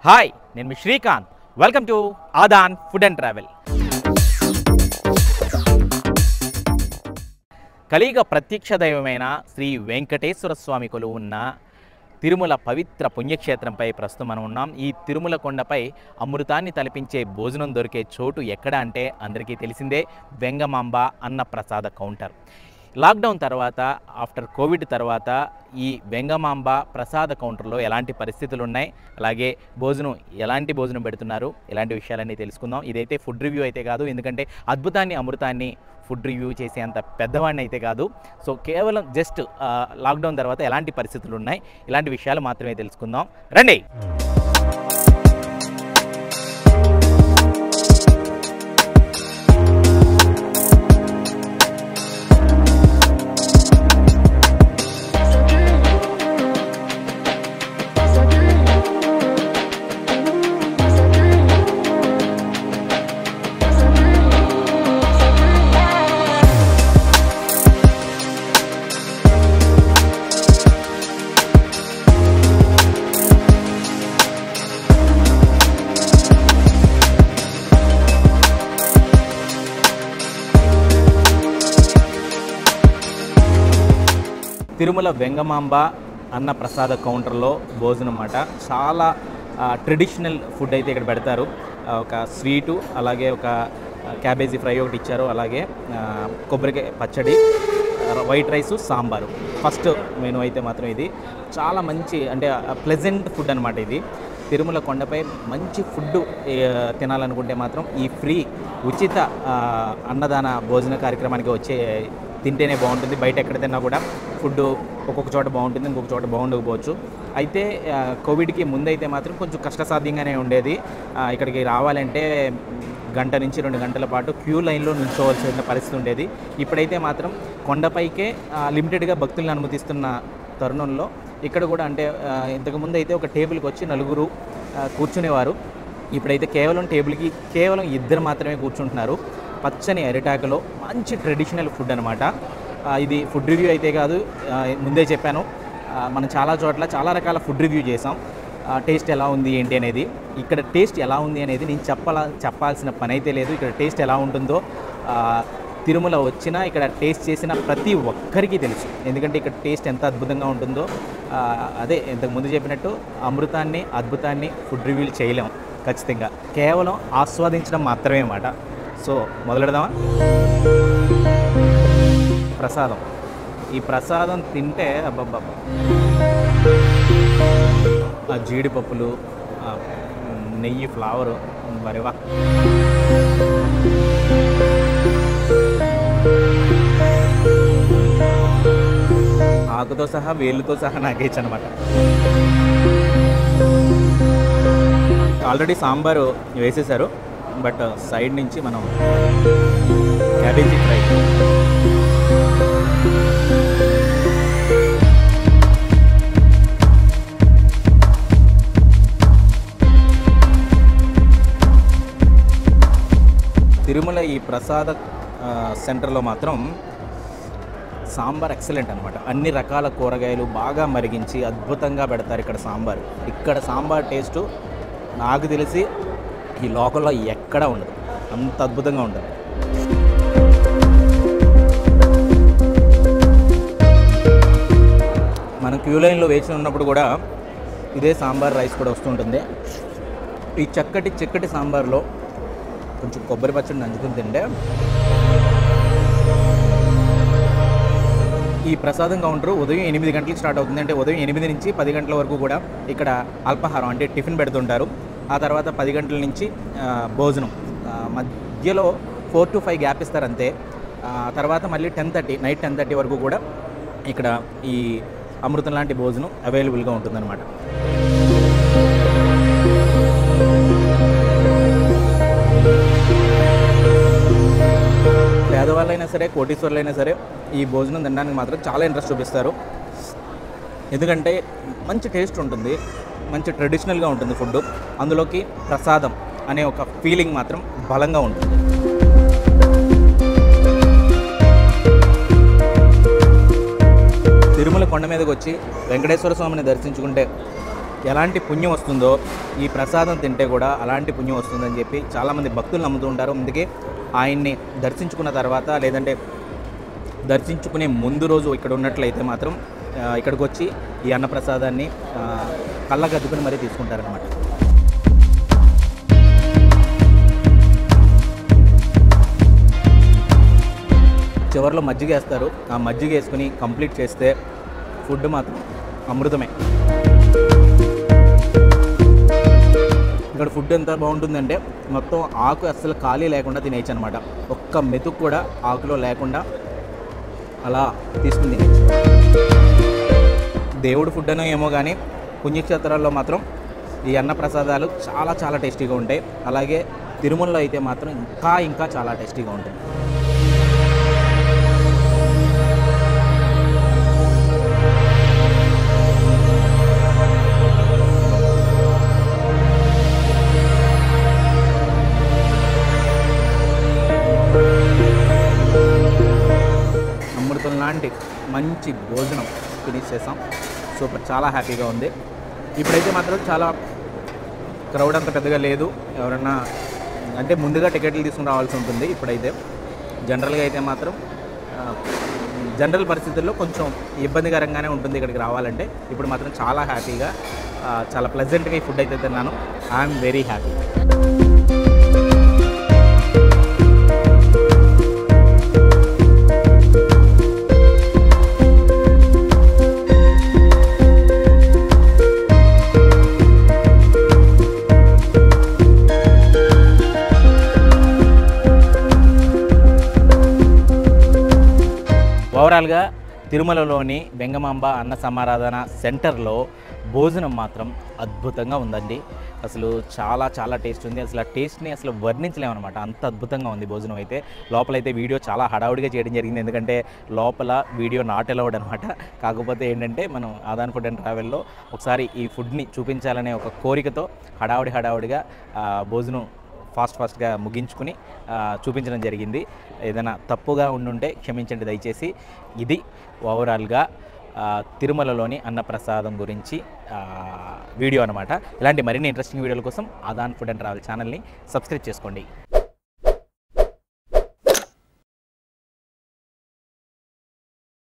Hi, నేను మీ Srikanth. Welcome to Aadhan food and travel. కలియుగ ప్రత్యక్ష దైవమైన శ్రీ వెంకటేశ్వర స్వామి కొలువు ఉన్న తిరుమల పవిత్ర పుణ్యక్షేత్రంపై ప్రస్తుతం మనం ఉన్నాం. ఈ తిరుమల కొండపై అమృతాన్ని తలపించే భోజనం దొరికే చోటు ఎక్కడ అంటే అందరికీ తెలిసిందే, వెంగమాంబ అన్న ప్రసాద కౌంటర్. లాక్డౌన్ తర్వాత, ఆఫ్టర్ కోవిడ్ తర్వాత ఈ వెంగమాంబ ప్రసాద కౌంటర్లో ఎలాంటి పరిస్థితులు ఉన్నాయి, అలాగే ఎలాంటి భోజనం పెడుతున్నారు, ఇలాంటి విషయాలన్నీ తెలుసుకుందాం. ఇదైతే ఫుడ్ రివ్యూ అయితే కాదు, ఎందుకంటే అద్భుతాన్ని అమృతాన్ని ఫుడ్ రివ్యూ చేసేంత పెద్దవాడిని అయితే కాదు. సో కేవలం జస్ట్ లాక్డౌన్ తర్వాత ఎలాంటి పరిస్థితులు ఉన్నాయి, ఇలాంటి విషయాలు మాత్రమే తెలుసుకుందాం. రండి. తిరుమల వెంగమాంబ అన్న ప్రసాద కౌంటర్లో భోజనం అన్నమాట. చాలా ట్రెడిషనల్ ఫుడ్ అయితే ఇక్కడ పెడతారు. ఒక స్వీటు, అలాగే ఒక క్యాబేజీ ఫ్రై ఒకటి ఇచ్చారు, అలాగే కొబ్బరికాయ పచ్చడి, white rice, sambar. First menu అయితే మాత్రం ఇది చాలా మంచి, అంటే ప్లెజెంట్ ఫుడ్ అనమాట. ఇది తిరుమల కొండపై మంచి ఫుడ్ తినాలనుకుంటే మాత్రం ఈ ఫ్రీ ఉచిత అన్నదాన భోజన కార్యక్రమానికి వచ్చే తింటేనే బాగుంటుంది. బయట ఎక్కడ తిన్నా కూడా ఫుడ్ ఒక్కొక్క చోట బాగుంటుంది, ఇంకొక చోట బాగుండకపోవచ్చు. అయితే కోవిడ్కి ముందైతే మాత్రం కొంచెం కష్టసాధ్యంగానే ఉండేది. ఇక్కడికి రావాలంటే గంట నుంచి 2 గంటల పాటు క్యూ లైన్లో నిల్చోవలసిన పరిస్థితి ఉండేది. ఇప్పుడైతే మాత్రం కొండపైకే లిమిటెడ్గా భక్తులను అనుమతిస్తున్న తరుణంలో ఇక్కడ కూడా, అంటే ఇంతకుముందు అయితే ఒక టేబుల్కి వచ్చి 4 కూర్చునేవారు. ఇప్పుడైతే టేబుల్కి కేవలం 2 మాత్రమే కూర్చుంటున్నారు. పచ్చని అరిటాకులో మంచి ట్రెడిషనల్ ఫుడ్ అనమాట. ఇది ఫుడ్ రివ్యూ అయితే కాదు, ముందే చెప్పాను, మనం చాలా చోట్ల చాలా రకాల ఫుడ్ రివ్యూ చేసాం. టేస్ట్ ఎలా ఉంది ఏంటి అనేది. ఇక్కడ టేస్ట్ ఎలా ఉంది అనేది నేను చెప్పాల్సిన పని అయితే లేదు. ఇక్కడ టేస్ట్ ఎలా ఉంటుందో తిరుమల వచ్చినా ఇక్కడ టేస్ట్ చేసిన ప్రతి ఒక్కరికి తెలుసు. ఎందుకంటే ఇక్కడ టేస్ట్ ఎంత అద్భుతంగా ఉంటుందో. అదే ఇంతకుముందు చెప్పినట్టు అమృతాన్ని, అద్భుతాన్ని ఫుడ్ రివ్యూలు చేయలేం ఖచ్చితంగా, కేవలం ఆస్వాదించడం మాత్రమే అన్నమాట. సో మొదలెడదామా? ప్రసాదం. ఈ ప్రసాదం తింటే అబ్బబ్బా, ఆ జీడిపప్పులు, నెయ్యి, ఫ్లేవరు, మరివా. ఆకుతో సహా, వేళ్ళుతో సహా నాకేచ్చు అనమాట. ఆల్రెడీ సాంబారు వేసేసారు, బట్ సైడ్ నుంచి మనం క్యాబేజీ ఫ్రై, తిరుమల ఈ ప్రసాద సెంటర్లో మాత్రం సాంబార్ ఎక్సలెంట్ అనమాట. అన్ని రకాల కూరగాయలు బాగా మరిగించి అద్భుతంగా పెడతారు ఇక్కడ సాంబార్. ఇక్కడ సాంబార్ టేస్టు నాకు తెలిసి ఈ లోకల్లో ఎక్కడా ఉండదు, అంత అద్భుతంగా ఉంటుంది. మనం క్యూ లైన్లో వేచి ఉన్నప్పుడు కూడా ఇదే సాంబార్ రైస్ కూడా వస్తుంటుంది. ఈ చక్కటి సాంబార్లో కొంచెం కొబ్బరి పచ్చడి నంచుకుని తింటే, ఈ ప్రసాదం కౌంటర్ ఉదయం 8 గంటలకు స్టార్ట్ అవుతుంది. అంటే ఉదయం 8 నుంచి 10 గంటల వరకు కూడా ఇక్కడ అల్పాహారం, అంటే టిఫిన్ పెడుతుంటారు. ఆ తర్వాత 10 గంటల నుంచి భోజనం, మధ్యలో 4 to 5 గ్యాప్ ఇస్తారు అంతే. తర్వాత మళ్ళీ నైట్ 10:30 వరకు కూడా ఇక్కడ ఈ అమృతం లాంటి భోజనం అవైలబుల్గా ఉంటుందన్నమాట. పేదవాళ్ళైనా సరే, కోటీశ్వర్లైనా సరే ఈ భోజనం తినడానికి మాత్రం చాలా ఇంట్రెస్ట్ చూపిస్తారు. ఎందుకంటే మంచి టేస్ట్ ఉంటుంది, మంచి ట్రెడిషనల్గా ఉంటుంది ఫుడ్. అందులోకి ప్రసాదం అనే ఒక ఫీలింగ్ మాత్రం బలంగా ఉంటుంది. తిరుమల కొండ మీదకి వచ్చి వెంకటేశ్వర స్వామిని దర్శించుకుంటే ఎలాంటి పుణ్యం వస్తుందో ఈ ప్రసాదం తింటే కూడా అలాంటి పుణ్యం వస్తుందని చెప్పి చాలామంది భక్తులు నమ్ముతూ ఉంటారు. అందుకే ఆయన్ని దర్శించుకున్న తర్వాత లేదంటే దర్శించుకునే ముందు రోజు ఇక్కడ ఉన్నట్లయితే మాత్రం ఇక్కడికి వచ్చి ఈ అన్నప్రసాదాన్ని కళ్ళగద్దుకుని మరీ తీసుకుంటారనమాట. చివరిలో మజ్జిగ వేస్తారు. ఆ మజ్జిగ వేసుకుని కంప్లీట్ చేస్తే ఫుడ్ మాత్రం అమృతమే. ఇక్కడ ఫుడ్ ఎంత బాగుంటుందంటే మొత్తం ఆకు అస్సలు ఖాళీ లేకుండా తినేయచ్చు అనమాట. ఒక్క మెతుకు కూడా ఆకులో లేకుండా అలా తీసుకుని తినేయచ్చు. దేవుడు ఫుడ్ అనో ఏమో కానీ పుణ్యక్షేత్రాల్లో మాత్రం ఈ అన్నప్రసాదాలు చాలా చాలా టేస్టీగా ఉంటాయి. అలాగే తిరుమలలో అయితే మాత్రం ఇంకా చాలా టేస్టీగా ఉంటుంది. అమృతం లాంటి మంచి భోజనం ఫినిష్ చేసాం. సూపర్, చాలా హ్యాపీగా ఉంది. ఇప్పుడైతే మాత్రం చాలా క్రౌడ్ అంత పెద్దగా లేదు. ఎవరన్నా అంటే ముందుగా టికెట్లు తీసుకుని రావాల్సి ఉంటుంది. ఇప్పుడైతే జనరల్గా అయితే మాత్రం జనరల్ పరిస్థితుల్లో కొంచెం ఇబ్బందికరంగానే ఉంటుంది ఇక్కడికి రావాలంటే. ఇప్పుడు మాత్రం చాలా హ్యాపీగా చాలా ప్లెజెంట్గా ఈ ఫుడ్ అయితే తిన్నాను. I'm very happy. ఓవరాల్గా తిరుమలలోని వెంగమాంబ అన్న సమారాధన సెంటర్లో భోజనం మాత్రం అద్భుతంగా ఉందండి. అసలు చాలా చాలా టేస్ట్ ఉంది. అసలు ఆ టేస్ట్ని అసలు వర్ణించలేమన్నమాట. అంత అద్భుతంగా ఉంది భోజనం అయితే. లోపలైతే వీడియో చాలా హడావుడిగా చేయడం జరిగింది. ఎందుకంటే లోపల వీడియో నాట్ అలౌడ్ అనమాట. కాకపోతే ఏంటంటే మనం ఆదాన్ ఫుడ్ అండ్ ట్రావెల్లో ఒకసారి ఈ ఫుడ్ని చూపించాలనే ఒక కోరికతో హడావుడిగా భోజనం ఫాస్ట్గా ముగించుకుని చూపించడం జరిగింది. ఏదైనా తప్పుగా ఉండుంటే క్షమించండి దయచేసి. ఇది ఓవరాల్గా తిరుమలలోని అన్నప్రసాదం గురించి వీడియో అనమాట. ఇలాంటి మరిన్ని ఇంట్రెస్టింగ్ వీడియోల కోసం ఆదాన్ ఫుడ్ అండ్ ట్రావెల్ ఛానల్ని సబ్స్క్రైబ్ చేసుకోండి.